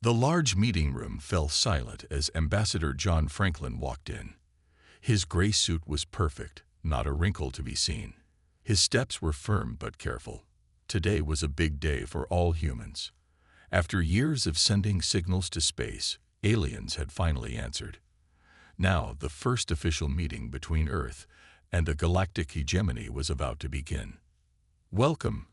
The large meeting room fell silent as Ambassador John Franklin walked in. His gray suit was perfect, not a wrinkle to be seen. His steps were firm but careful. Today was a big day for all humans. After years of sending signals to space, aliens had finally answered. Now, the first official meeting between Earth and the galactic hegemony was about to begin. "Welcome,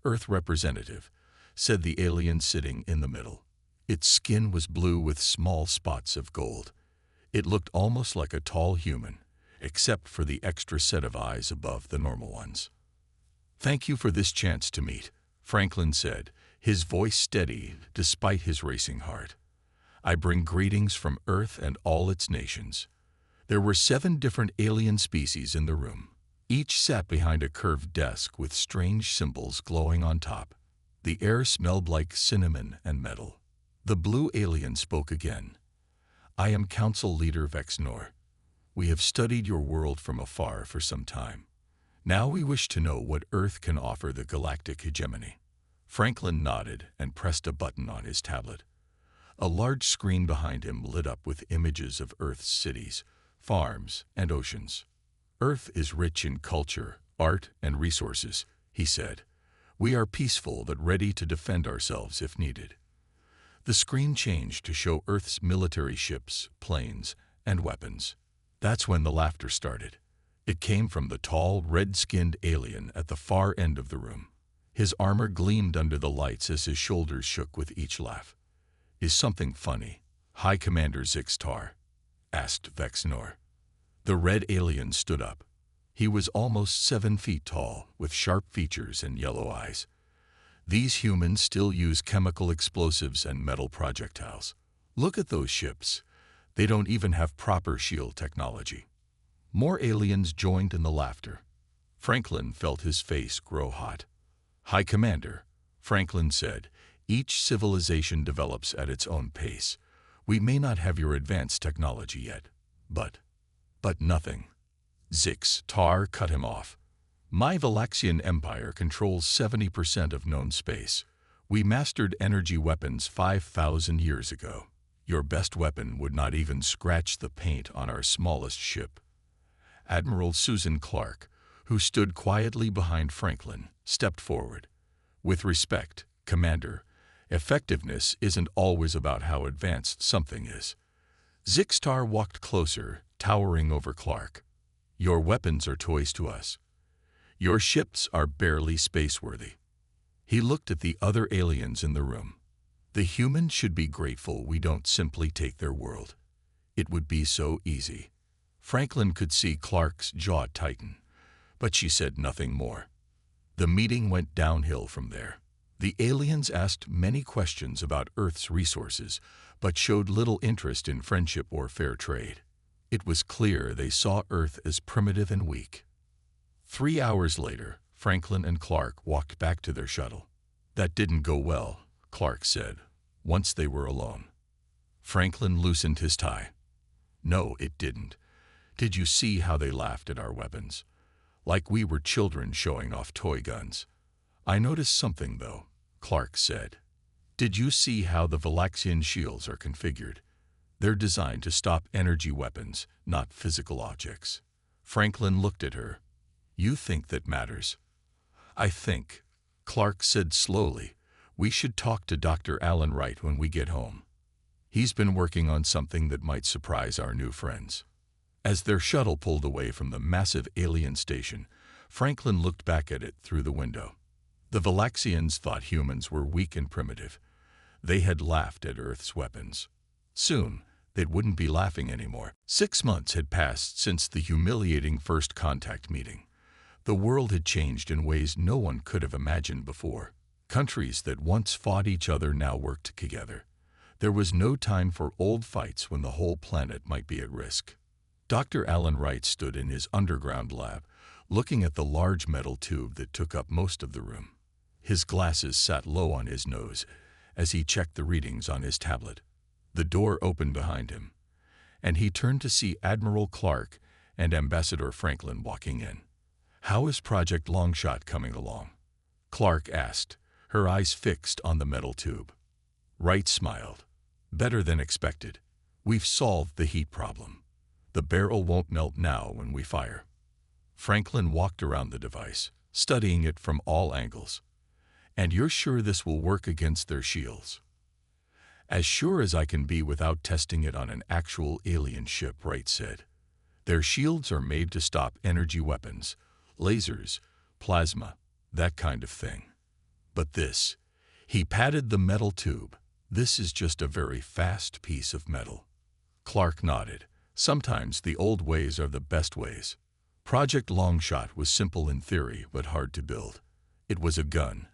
Earth representative," said the alien sitting in the middle. Its skin was blue with small spots of gold. It looked almost like a tall human, except for the extra set of eyes above the normal ones. "Thank you for this chance to meet," Franklin said, his voice steady despite his racing heart. "I bring greetings from Earth and all its nations." There were 7 different alien species in the room. Each sat behind a curved desk with strange symbols glowing on top. The air smelled like cinnamon and metal. The blue alien spoke again. "I am Council Leader Vexnor. We have studied your world from afar for some time. Now we wish to know what Earth can offer the galactic hegemony." Franklin nodded and pressed a button on his tablet. A large screen behind him lit up with images of Earth's cities, farms, and oceans. "Earth is rich in culture, art, and resources," he said. "We are peaceful but ready to defend ourselves if needed." The screen changed to show Earth's military ships, planes, and weapons. That's when the laughter started. It came from the tall, red-skinned alien at the far end of the room. His armor gleamed under the lights as his shoulders shook with each laugh. "Is something funny, High Commander Zixtar?" asked Vexnor. The red alien stood up. He was almost 7 feet tall, with sharp features and yellow eyes. "These humans still use chemical explosives and metal projectiles. Look at those ships. They don't even have proper shield technology." More aliens joined in the laughter. Franklin felt his face grow hot. "High Commander," Franklin said, "each civilization develops at its own pace. We may not have your advanced technology yet, but nothing." Zixtar cut him off. "My Valaxian Empire controls 70% of known space. We mastered energy weapons 5,000 years ago. Your best weapon would not even scratch the paint on our smallest ship." Admiral Susan Clark, who stood quietly behind Franklin, stepped forward. "With respect, Commander, effectiveness isn't always about how advanced something is." Zixtar walked closer, towering over Clark. "Your weapons are toys to us. Your ships are barely space-worthy." He looked at the other aliens in the room. "The humans should be grateful we don't simply take their world. It would be so easy." Franklin could see Clark's jaw tighten, but she said nothing more. The meeting went downhill from there. The aliens asked many questions about Earth's resources, but showed little interest in friendship or fair trade. It was clear they saw Earth as primitive and weak. 3 hours later, Franklin and Clark walked back to their shuttle. "That didn't go well," Clark said, once they were alone. Franklin loosened his tie. "No, it didn't. Did you see how they laughed at our weapons? Like we were children showing off toy guns." "I noticed something, though," Clark said. "Did you see how the Valaxian shields are configured? They're designed to stop energy weapons, not physical objects." Franklin looked at her. "You think that matters?" "I think," Clark said slowly, "we should talk to Dr. Alan Wright when we get home. He's been working on something that might surprise our new friends." As their shuttle pulled away from the massive alien station, Franklin looked back at it through the window. The Valaxians thought humans were weak and primitive. They had laughed at Earth's weapons. Soon, they wouldn't be laughing anymore. 6 months had passed since the humiliating first contact meeting. The world had changed in ways no one could have imagined before. Countries that once fought each other now worked together. There was no time for old fights when the whole planet might be at risk. Dr. Alan Wright stood in his underground lab, looking at the large metal tube that took up most of the room. His glasses sat low on his nose as he checked the readings on his tablet. The door opened behind him, and he turned to see Admiral Clark and Ambassador Franklin walking in. "How is Project Longshot coming along?" Clark asked, her eyes fixed on the metal tube. Wright smiled. Better than expected. We've solved the heat problem. The barrel won't melt now when we fire. Franklin walked around the device, studying it from all angles. And you're sure this will work against their shields? As sure as I can be without testing it on an actual alien ship, Wright said. Their shields are made to stop energy weapons, lasers, plasma, that kind of thing. But this, he patted the metal tube, this is just a very fast piece of metal. Clark nodded. Sometimes the old ways are the best ways. Project Longshot was simple in theory but hard to build. It was a gun,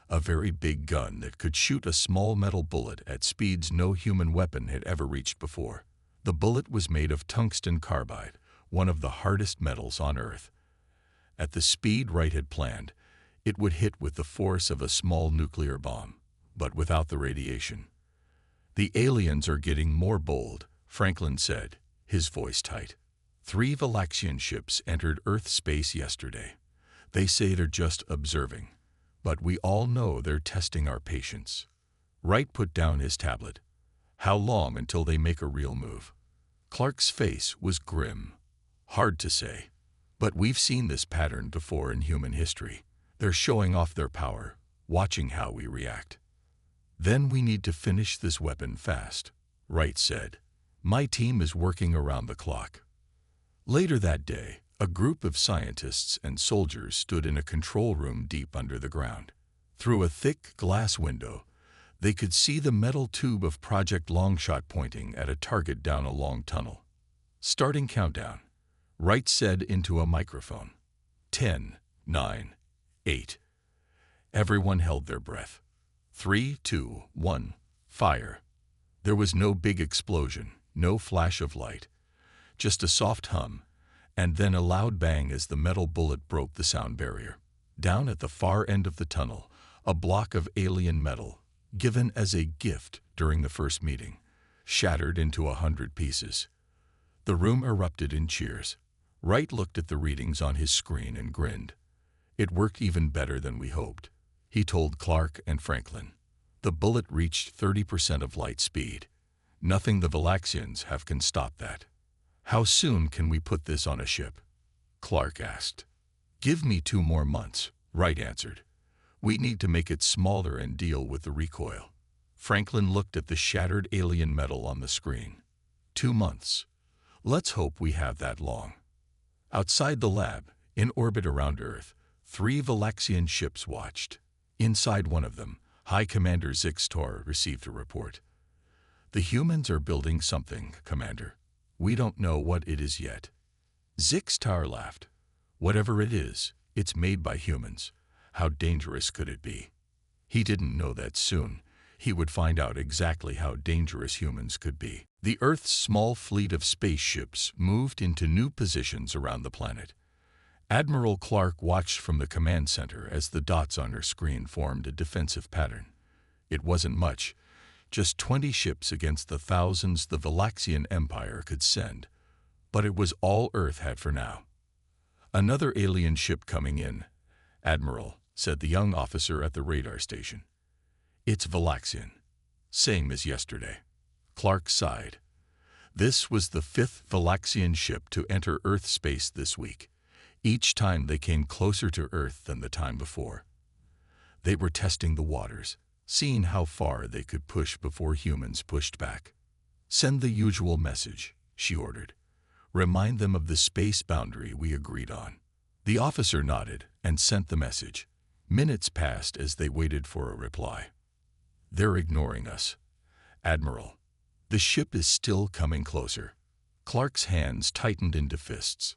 a very big gun that could shoot a small metal bullet at speeds no human weapon had ever reached before. The bullet was made of tungsten carbide, one of the hardest metals on Earth. At the speed Wright had planned, it would hit with the force of a small nuclear bomb, but without the radiation. The aliens are getting more bold, Franklin said, his voice tight. 3 Valaxian ships entered Earth space yesterday. They say they're just observing, but we all know they're testing our patience. Wright put down his tablet. How long until they make a real move? Clark's face was grim. Hard to say, but we've seen this pattern before in human history. They're showing off their power, watching how we react. Then we need to finish this weapon fast, Wright said. My team is working around the clock. Later that day, a group of scientists and soldiers stood in a control room deep under the ground. Through a thick glass window, they could see the metal tube of Project Longshot pointing at a target down a long tunnel. Starting countdown, Wright said into a microphone. 10, 9, 8. Everyone held their breath. 3, 2, 1, fire. There was no big explosion, no flash of light, just a soft hum, and then a loud bang as the metal bullet broke the sound barrier. Down at the far end of the tunnel, a block of alien metal, given as a gift during the first meeting, shattered into 100 pieces. The room erupted in cheers. Wright looked at the readings on his screen and grinned. It worked even better than we hoped, he told Clark and Franklin. The bullet reached 30% of light speed. Nothing the Valaxians have can stop that. How soon can we put this on a ship? Clark asked. Give me 2 more months, Wright answered. We need to make it smaller and deal with the recoil. Franklin looked at the shattered alien metal on the screen. 2 months. Let's hope we have that long. Outside the lab, in orbit around Earth, 3 Valaxian ships watched. Inside one of them, High Commander Zixtor received a report. The humans are building something, Commander. We don't know what it is yet. Zixtor laughed. Whatever it is, it's made by humans. How dangerous could it be? He didn't know that soon he would find out exactly how dangerous humans could be. The Earth's small fleet of spaceships moved into new positions around the planet. Admiral Clark watched from the command center as the dots on her screen formed a defensive pattern. It wasn't much, just 20 ships against the thousands the Valaxian Empire could send, but it was all Earth had for now. Another alien ship coming in, Admiral, said the young officer at the radar station. It's Valaxian. Same as yesterday. Clark sighed. This was the 5th Valaxian ship to enter Earth space this week. Each time they came closer to Earth than the time before. They were testing the waters, seeing how far they could push before humans pushed back. Send the usual message, she ordered. Remind them of the space boundary we agreed on. The officer nodded and sent the message. Minutes passed as they waited for a reply. They're ignoring us. Admiral, the ship is still coming closer. Clark's hands tightened into fists.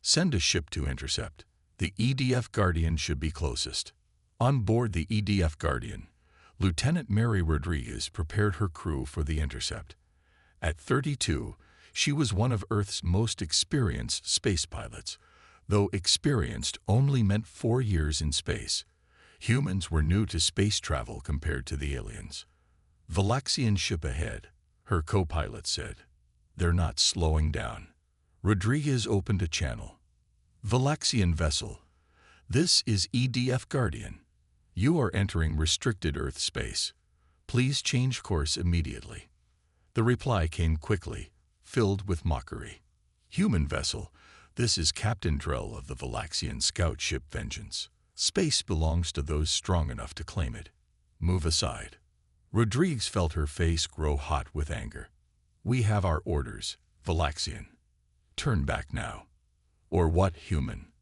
Send a ship to intercept. The EDF Guardian should be closest. On board the EDF Guardian, Lieutenant Mary Rodriguez prepared her crew for the intercept. At 32, she was one of Earth's most experienced space pilots, though experienced only meant 4 years in space. Humans were new to space travel compared to the aliens. Valaxian ship ahead, her co-pilot said. They're not slowing down. Rodriguez opened a channel. Valaxian vessel. This is EDF Guardian. You are entering restricted Earth space. Please change course immediately. The reply came quickly, filled with mockery. Human vessel, this is Captain Drell of the Valaxian scout ship Vengeance. Space belongs to those strong enough to claim it. Move aside. Rodriguez felt her face grow hot with anger. We have our orders, Valaxian. Turn back now. Or what, human?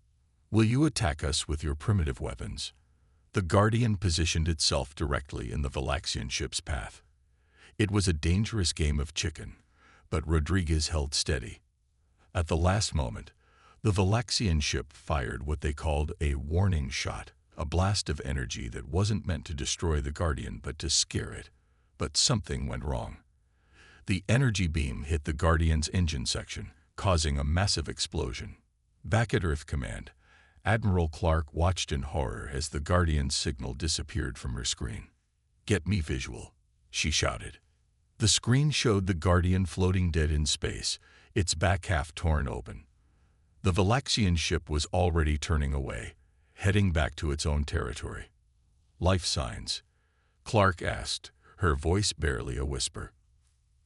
Will you attack us with your primitive weapons? The Guardian positioned itself directly in the Valaxian ship's path. It was a dangerous game of chicken, but Rodriguez held steady. At the last moment, the Valaxian ship fired what they called a warning shot, a blast of energy that wasn't meant to destroy the Guardian but to scare it. But something went wrong. The energy beam hit the Guardian's engine section, causing a massive explosion. Back at Earth Command, Admiral Clark watched in horror as the Guardian's signal disappeared from her screen. "Get me visual," she shouted. The screen showed the Guardian floating dead in space, its back half torn open. The Valaxian ship was already turning away, heading back to its own territory. "Life signs?" Clark asked, her voice barely a whisper.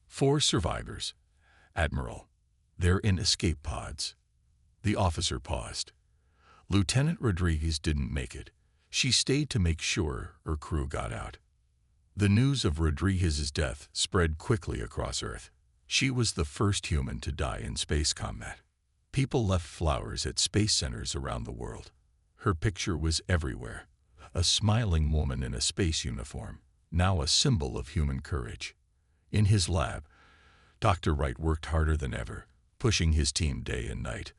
4 survivors, Admiral. They're in escape pods." The officer paused. Lieutenant Rodriguez didn't make it. She stayed to make sure her crew got out. The news of Rodriguez's death spread quickly across Earth. She was the first human to die in space combat. People left flowers at space centers around the world. Her picture was everywhere. A smiling woman in a space uniform, now a symbol of human courage. In his lab, Dr. Wright worked harder than ever, pushing his team day and night.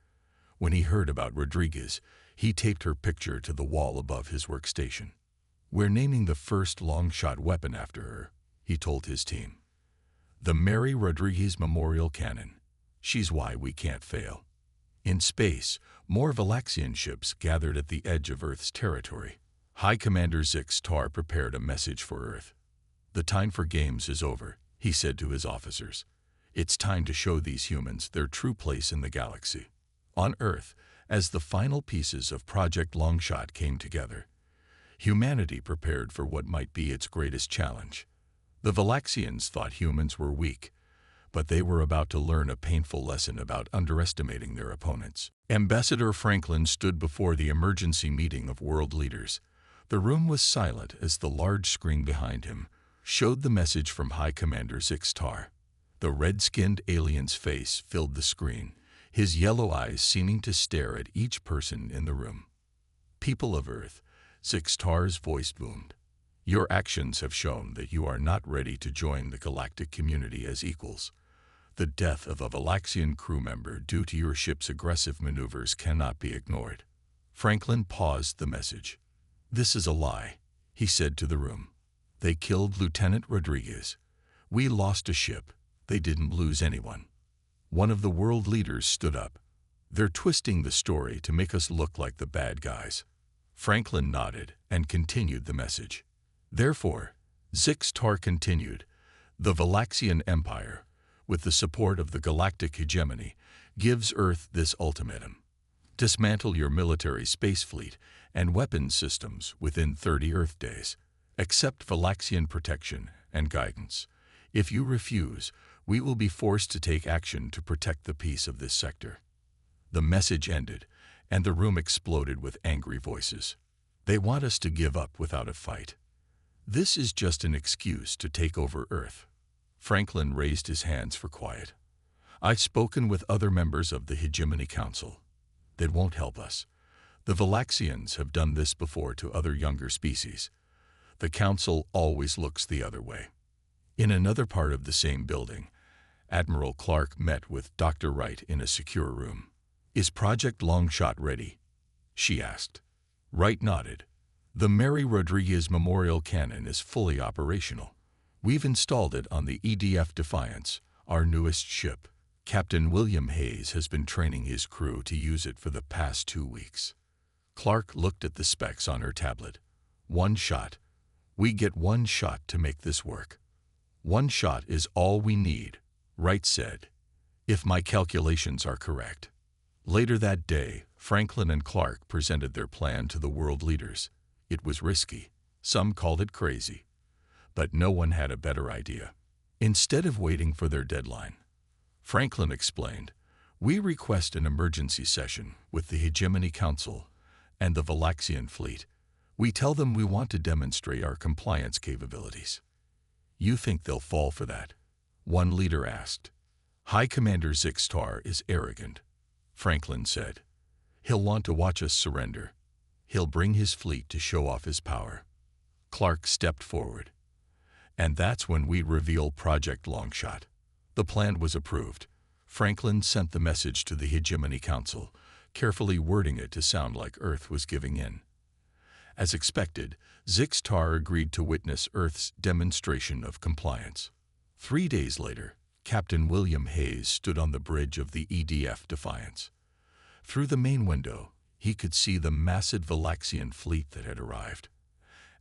When he heard about Rodriguez, he taped her picture to the wall above his workstation. "We're naming the first long-shot weapon after her," he told his team. "The Mary Rodriguez Memorial Cannon. She's why we can't fail." In space, more Valaxian ships gathered at the edge of Earth's territory. High Commander Zix Tar prepared a message for Earth. "The time for games is over," he said to his officers. "It's time to show these humans their true place in the galaxy." On Earth, as the final pieces of Project Longshot came together, humanity prepared for what might be its greatest challenge. The Valaxians thought humans were weak, but they were about to learn a painful lesson about underestimating their opponents. Ambassador Franklin stood before the emergency meeting of world leaders. The room was silent as the large screen behind him showed the message from High Commander Zix Tar. The red-skinned alien's face filled the screen, his yellow eyes seeming to stare at each person in the room. "People of Earth," Zix Tar's voice boomed. "Your actions have shown that you are not ready to join the galactic community as equals. The death of a Valaxian crew member due to your ship's aggressive maneuvers cannot be ignored." Franklin paused the message. "This is a lie," he said to the room. "They killed Lieutenant Rodriguez. We lost a ship. They didn't lose anyone." One of the world leaders stood up. "They're twisting the story to make us look like the bad guys." Franklin nodded and continued the message. "Therefore," Zix Tar continued, "the Valaxian Empire, with the support of the galactic hegemony, gives Earth this ultimatum. Dismantle your military space fleet and weapons systems within 30 Earth days. Accept Valaxian protection and guidance. If you refuse, we will be forced to take action to protect the peace of this sector." The message ended, and the room exploded with angry voices. "They want us to give up without a fight. This is just an excuse to take over Earth." Franklin raised his hands for quiet. "I've spoken with other members of the Hegemony Council. That won't help us. The Valaxians have done this before to other younger species. The Council always looks the other way." In another part of the same building, Admiral Clark met with Dr. Wright in a secure room. "Is Project Longshot ready?" she asked. Wright nodded. "The Mary Rodriguez Memorial Cannon is fully operational. We've installed it on the EDF Defiance, our newest ship. Captain William Hayes has been training his crew to use it for the past 2 weeks." Clark looked at the specs on her tablet. "1 shot. We get 1 shot to make this work." "1 shot is all we need," Wright said, "if my calculations are correct." Later that day, Franklin and Clark presented their plan to the world leaders. It was risky. Some called it crazy. But no one had a better idea. Instead of waiting for their deadline, Franklin explained, "We request an emergency session with the Hegemony Council and the Valaxian fleet. We tell them we want to demonstrate our compliance capabilities." "You think they'll fall for that?" one leader asked. "High Commander Zixtar is arrogant," Franklin said. "He'll want to watch us surrender. He'll bring his fleet to show off his power." Clark stepped forward. "And that's when we reveal Project Longshot." The plan was approved. Franklin sent the message to the Hegemony Council, carefully wording it to sound like Earth was giving in. As expected, Zixtar agreed to witness Earth's demonstration of compliance. 3 days later, Captain William Hayes stood on the bridge of the EDF Defiance. Through the main window, he could see the massive Valaxian fleet that had arrived.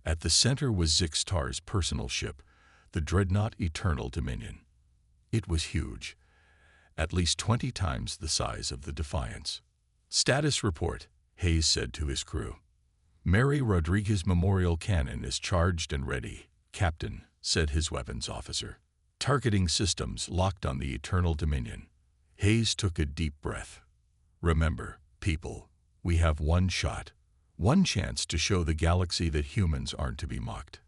At the center was Zixtar's personal ship, the dreadnought Eternal Dominion. It was huge, at least 20 times the size of the Defiance. "Status report," Hayes said to his crew. "Mary Rodriguez Memorial Cannon is charged and ready, Captain," said his weapons officer. "Targeting systems locked on the Eternal Dominion." Hayes took a deep breath. "Remember, people, we have one shot, one chance to show the galaxy that humans aren't to be mocked."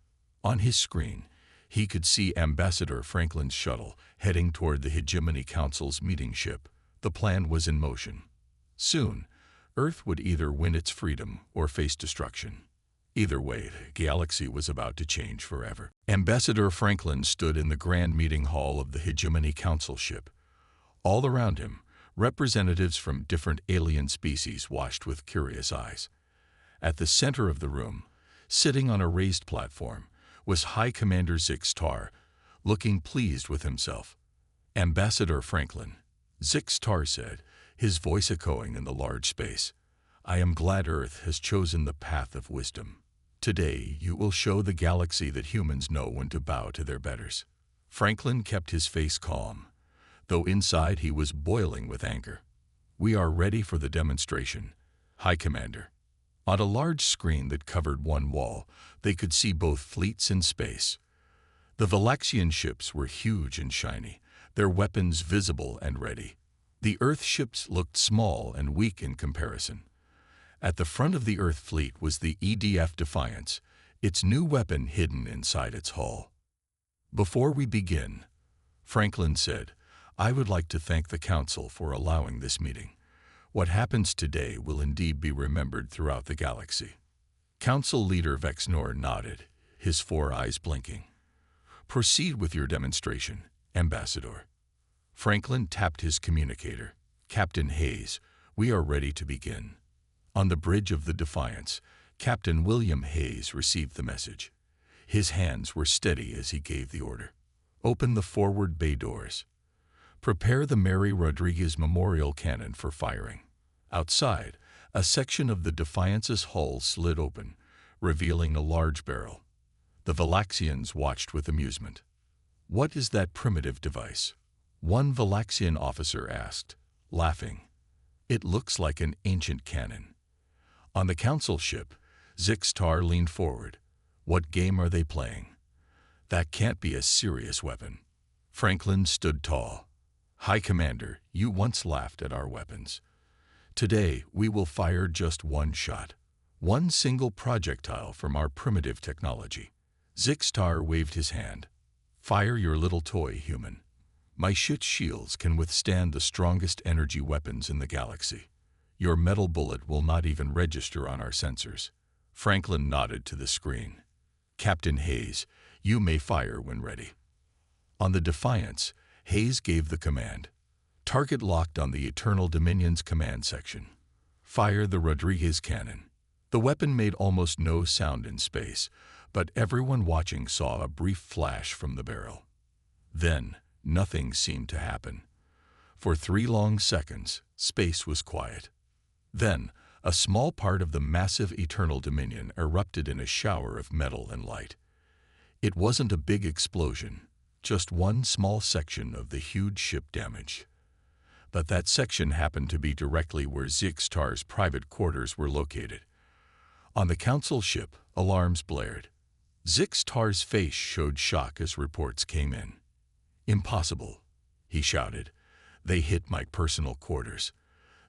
On his screen, he could see Ambassador Franklin's shuttle heading toward the Hegemony Council's meeting ship. The plan was in motion. Soon, Earth would either win its freedom or face destruction. Either way, the galaxy was about to change forever. Ambassador Franklin stood in the grand meeting hall of the Hegemony Council ship. All around him, representatives from different alien species watched with curious eyes. At the center of the room, sitting on a raised platform, was High Commander Zixtar, looking pleased with himself. "Ambassador Franklin," Zixtar said, his voice echoing in the large space, "I am glad Earth has chosen the path of wisdom. Today, you will show the galaxy that humans know when to bow to their betters." Franklin kept his face calm, though inside he was boiling with anger. "We are ready for the demonstration, High Commander." On a large screen that covered one wall, they could see both fleets in space. The Valaxian ships were huge and shiny, their weapons visible and ready. The Earth ships looked small and weak in comparison. At the front of the Earth fleet was the EDF Defiance, its new weapon hidden inside its hull. "Before we begin," Franklin said, "I would like to thank the Council for allowing this meeting. What happens today will indeed be remembered throughout the galaxy." Council leader Vexnor nodded, his 4 eyes blinking. "Proceed with your demonstration, Ambassador." Franklin tapped his communicator. "Captain Hayes, we are ready to begin." On the bridge of the Defiance, Captain William Hayes received the message. His hands were steady as he gave the order. "Open the forward bay doors. Prepare the Mary Rodriguez Memorial Cannon for firing." Outside, a section of the Defiance's hull slid open, revealing a large barrel. The Valaxians watched with amusement. "What is that primitive device?" one Valaxian officer asked, laughing. "It looks like an ancient cannon." On the council ship, Zixtar leaned forward. "What game are they playing? That can't be a serious weapon." Franklin stood tall. "High Commander, you once laughed at our weapons. Today, we will fire just one shot, one single projectile from our primitive technology." Zixtar waved his hand. "Fire your little toy, human. My shit shields can withstand the strongest energy weapons in the galaxy. Your metal bullet will not even register on our sensors." Franklin nodded to the screen. "Captain Hayes, you may fire when ready." On the Defiance, Hayes gave the command. Target locked on the Eternal Dominion's command section. Fire the Rodriguez cannon. The weapon made almost no sound in space, but everyone watching saw a brief flash from the barrel. Then, nothing seemed to happen. For 3 long seconds, space was quiet. Then, a small part of the massive Eternal Dominion erupted in a shower of metal and light. It wasn't a big explosion, just one small section of the huge ship damaged. But that section happened to be directly where Zixtar's private quarters were located. On the council ship, alarms blared. Zixtar's face showed shock as reports came in. "Impossible," he shouted. "They hit my personal quarters.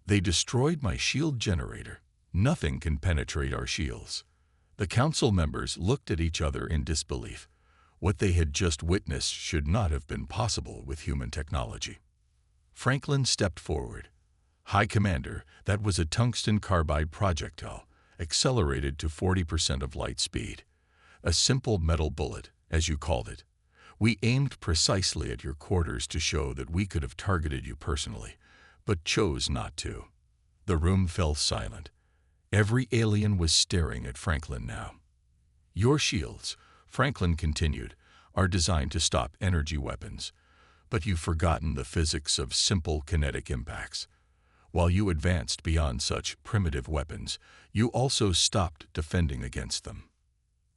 They destroyed my shield generator. Nothing can penetrate our shields." The council members looked at each other in disbelief. What they had just witnessed should not have been possible with human technology. Franklin stepped forward. "High Commander, that was a tungsten carbide projectile, accelerated to 40% of light speed. A simple metal bullet, as you called it. We aimed precisely at your quarters to show that we could have targeted you personally, but chose not to." The room fell silent. Every alien was staring at Franklin now. "Your shields," Franklin continued, "are designed to stop energy weapons, but you've forgotten the physics of simple kinetic impacts. While you advanced beyond such primitive weapons, you also stopped defending against them."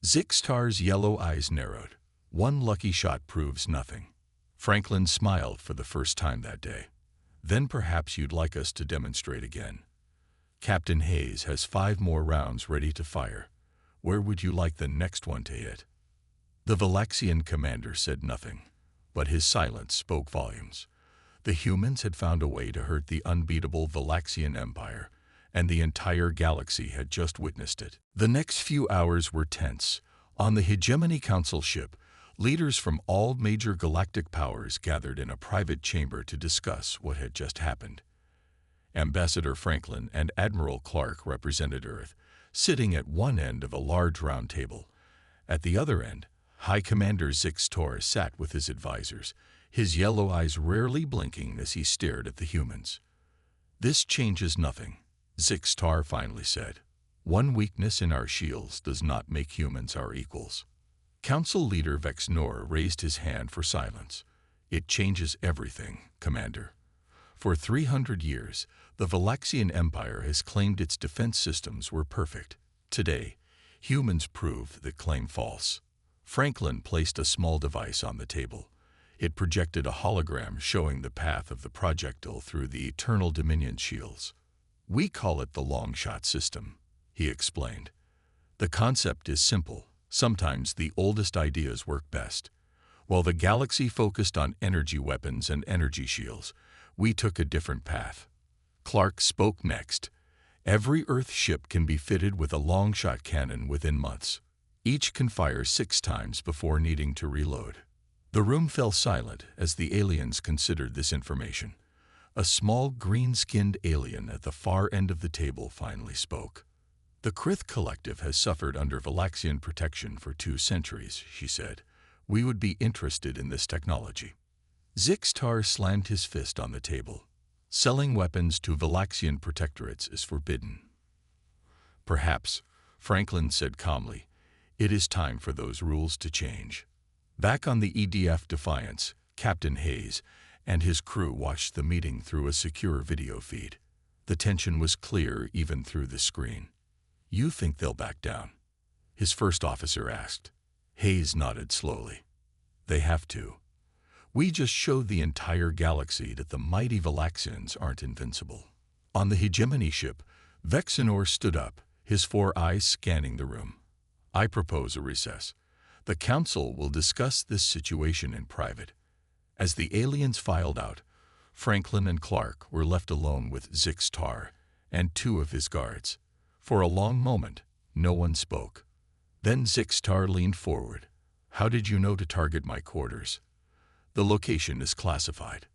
Zixtar's yellow eyes narrowed. "One lucky shot proves nothing." Franklin smiled for the first time that day. "Then perhaps you'd like us to demonstrate again. Captain Hayes has 5 more rounds ready to fire. Where would you like the next one to hit?" The Valaxian commander said nothing, but his silence spoke volumes. The humans had found a way to hurt the unbeatable Valaxian Empire, and the entire galaxy had just witnessed it. The next few hours were tense. On the Hegemony Council ship, leaders from all major galactic powers gathered in a private chamber to discuss what had just happened. Ambassador Franklin and Admiral Clark represented Earth, sitting at one end of a large round table. At the other end, High Commander Zixtar sat with his advisors, his yellow eyes rarely blinking as he stared at the humans. "This changes nothing," Zixtar finally said. "One weakness in our shields does not make humans our equals." Council leader Vexnor raised his hand for silence. "It changes everything, Commander. For 300 years, the Valaxian Empire has claimed its defense systems were perfect. Today, humans prove that claim false." Franklin placed a small device on the table. It projected a hologram showing the path of the projectile through the Eternal Dominion shields. "We call it the long-shot system," he explained. "The concept is simple. Sometimes the oldest ideas work best. While the galaxy focused on energy weapons and energy shields, we took a different path." Clark spoke next. "Every Earth ship can be fitted with a long-shot cannon within months. Each can fire 6 times before needing to reload." The room fell silent as the aliens considered this information. A small green-skinned alien at the far end of the table finally spoke. "The Krith Collective has suffered under Valaxian protection for 2 centuries, she said. "We would be interested in this technology." Zixtar slammed his fist on the table. "Selling weapons to Valaxian protectorates is forbidden." "Perhaps," Franklin said calmly, "it is time for those rules to change." Back on the EDF Defiance, Captain Hayes and his crew watched the meeting through a secure video feed. The tension was clear even through the screen. "You think they'll back down?" his first officer asked. Hayes nodded slowly. "They have to. We just showed the entire galaxy that the mighty Valaxians aren't invincible." On the Hegemony ship, Vexenor stood up, his 4 eyes scanning the room. "I propose a recess. The Council will discuss this situation in private." As the aliens filed out, Franklin and Clark were left alone with Zixtar and 2 of his guards. For a long moment, no one spoke. Then Zixtar leaned forward. "How did you know to target my quarters?" "The location is classified."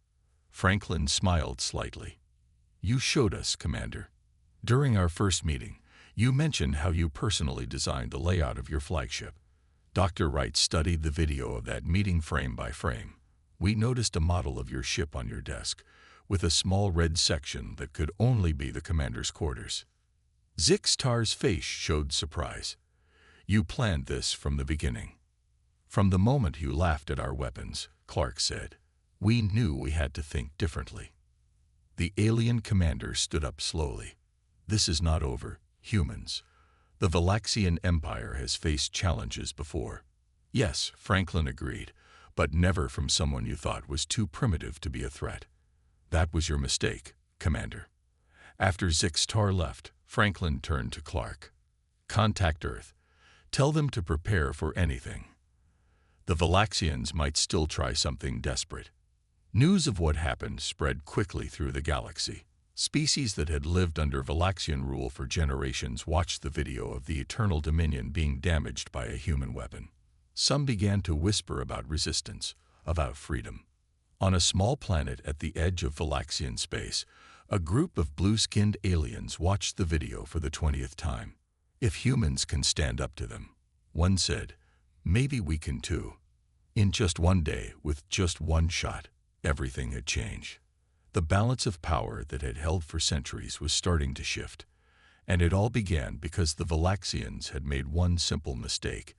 Franklin smiled slightly. "You showed us, Commander. During our first meeting, you mentioned how you personally designed the layout of your flagship. Dr. Wright studied the video of that meeting frame by frame. We noticed a model of your ship on your desk, with a small red section that could only be the commander's quarters." Zixtar's face showed surprise. "You planned this from the beginning." "From the moment you laughed at our weapons," Clark said, "we knew we had to think differently." The alien commander stood up slowly. "This is not over, humans. The Valaxian Empire has faced challenges before." "Yes," Franklin agreed, "but never from someone you thought was too primitive to be a threat. That was your mistake, Commander." After Zixtar left, Franklin turned to Clark. "Contact Earth. Tell them to prepare for anything. The Valaxians might still try something desperate. News of what happened spread quickly through the galaxy. Species that had lived under Valaxian rule for generations watched the video of the Eternal Dominion being damaged by a human weapon. Some began to whisper about resistance, about freedom. On a small planet at the edge of Valaxian space, a group of blue-skinned aliens watched the video for the 20th time. If humans can stand up to them, one said, maybe we can too. In just one day, with just one shot, everything had changed. The balance of power that had held for centuries was starting to shift, and it all began because the Valaxians had made one simple mistake.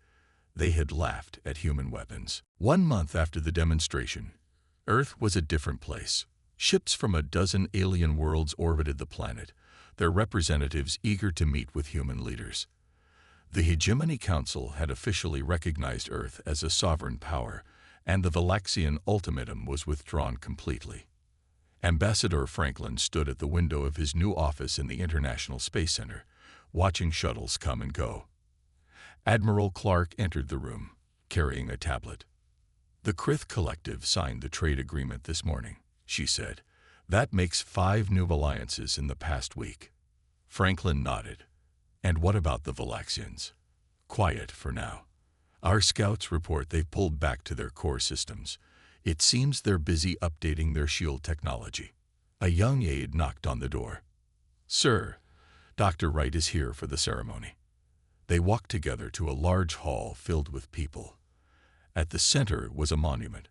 They had laughed at human weapons. 1 month after the demonstration, Earth was a different place. Ships from a dozen alien worlds orbited the planet, their representatives eager to meet with human leaders. The Hegemony Council had officially recognized Earth as a sovereign power, and the Valaxian ultimatum was withdrawn completely. Ambassador Franklin stood at the window of his new office in the International Space Center, watching shuttles come and go. Admiral Clark entered the room, carrying a tablet. The Krith Collective signed the trade agreement this morning, she said. That makes 5 new alliances in the past week. Franklin nodded. And what about the Valaxians? Quiet for now. Our scouts report they've pulled back to their core systems. It seems they're busy updating their shield technology. A young aide knocked on the door. Sir, Dr. Wright is here for the ceremony. They walked together to a large hall filled with people. At the center was a monument,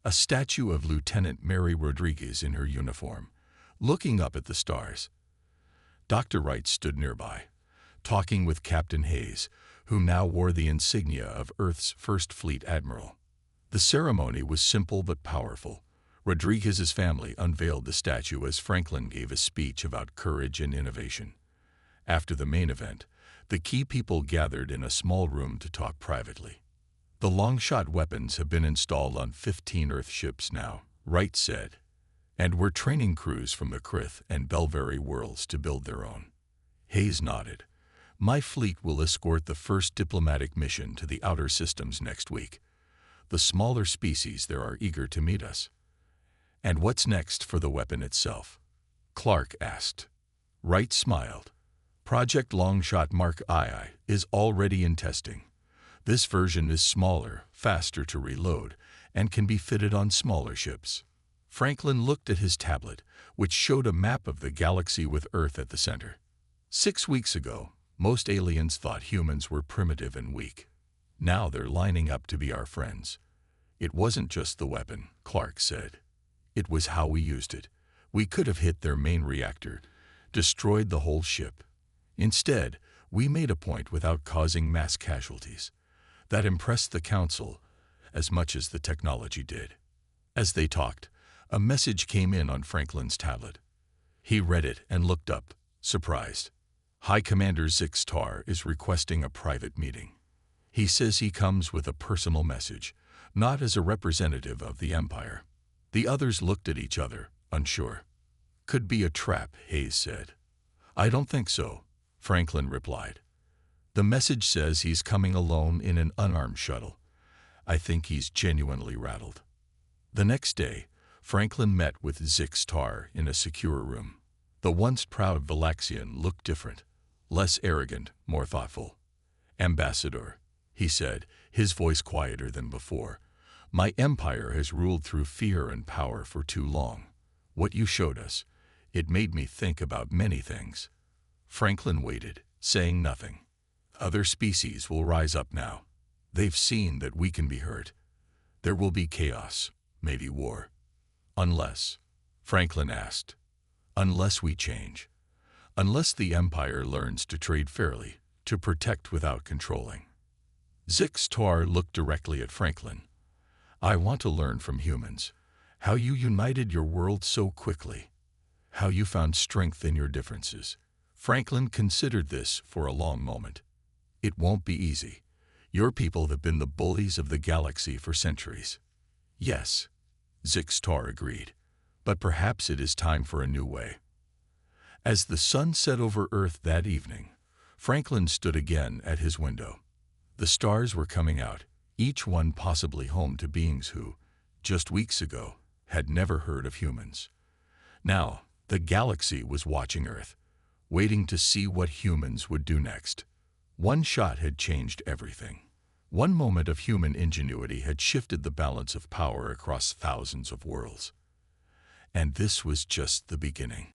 a statue of Lieutenant Mary Rodriguez in her uniform, looking up at the stars. Dr. Wright stood nearby, talking with Captain Hayes, who now wore the insignia of Earth's First Fleet Admiral. The ceremony was simple but powerful. Rodriguez's family unveiled the statue as Franklin gave a speech about courage and innovation. After the main event, the key people gathered in a small room to talk privately. The long-shot weapons have been installed on 15 Earth ships now, Wright said, and we're training crews from the Krith and Belveri worlds to build their own. Hayes nodded. My fleet will escort the first diplomatic mission to the outer systems next week. The smaller species there are eager to meet us. And what's next for the weapon itself? Clark asked. Wright smiled. Project Longshot Mark II is already in testing. This version is smaller, faster to reload, and can be fitted on smaller ships. Franklin looked at his tablet, which showed a map of the galaxy with Earth at the center. 6 weeks ago, most aliens thought humans were primitive and weak. Now they're lining up to be our friends. It wasn't just the weapon, Clark said. It was how we used it. We could have hit their main reactor, destroyed the whole ship. Instead, we made a point without causing mass casualties. That impressed the Council as much as the technology did. As they talked, a message came in on Franklin's tablet. He read it and looked up, surprised. High Commander Zix Tar is requesting a private meeting. He says he comes with a personal message, not as a representative of the Empire. The others looked at each other, unsure. Could be a trap, Hayes said. I don't think so, Franklin replied. The message says he's coming alone in an unarmed shuttle. I think he's genuinely rattled. The next day, Franklin met with Zix Tar in a secure room. The once proud Valaxian looked different, less arrogant, more thoughtful. Ambassador, he said, his voice quieter than before, my empire has ruled through fear and power for too long. What you showed us, it made me think about many things. Franklin waited, saying nothing. Other species will rise up now. They've seen that we can be hurt. There will be chaos, maybe war. Unless, Franklin asked, unless we change. Unless the Empire learns to trade fairly, to protect without controlling. Zix Tar looked directly at Franklin. I want to learn from humans, how you united your world so quickly, how you found strength in your differences. Franklin considered this for a long moment. It won't be easy. Your people have been the bullies of the galaxy for centuries. Yes, Zix Tar agreed, but perhaps it is time for a new way. As the sun set over Earth that evening, Franklin stood again at his window. The stars were coming out, each one possibly home to beings who, just weeks ago, had never heard of humans. Now, the galaxy was watching Earth, waiting to see what humans would do next. One shot had changed everything. One moment of human ingenuity had shifted the balance of power across thousands of worlds. And this was just the beginning.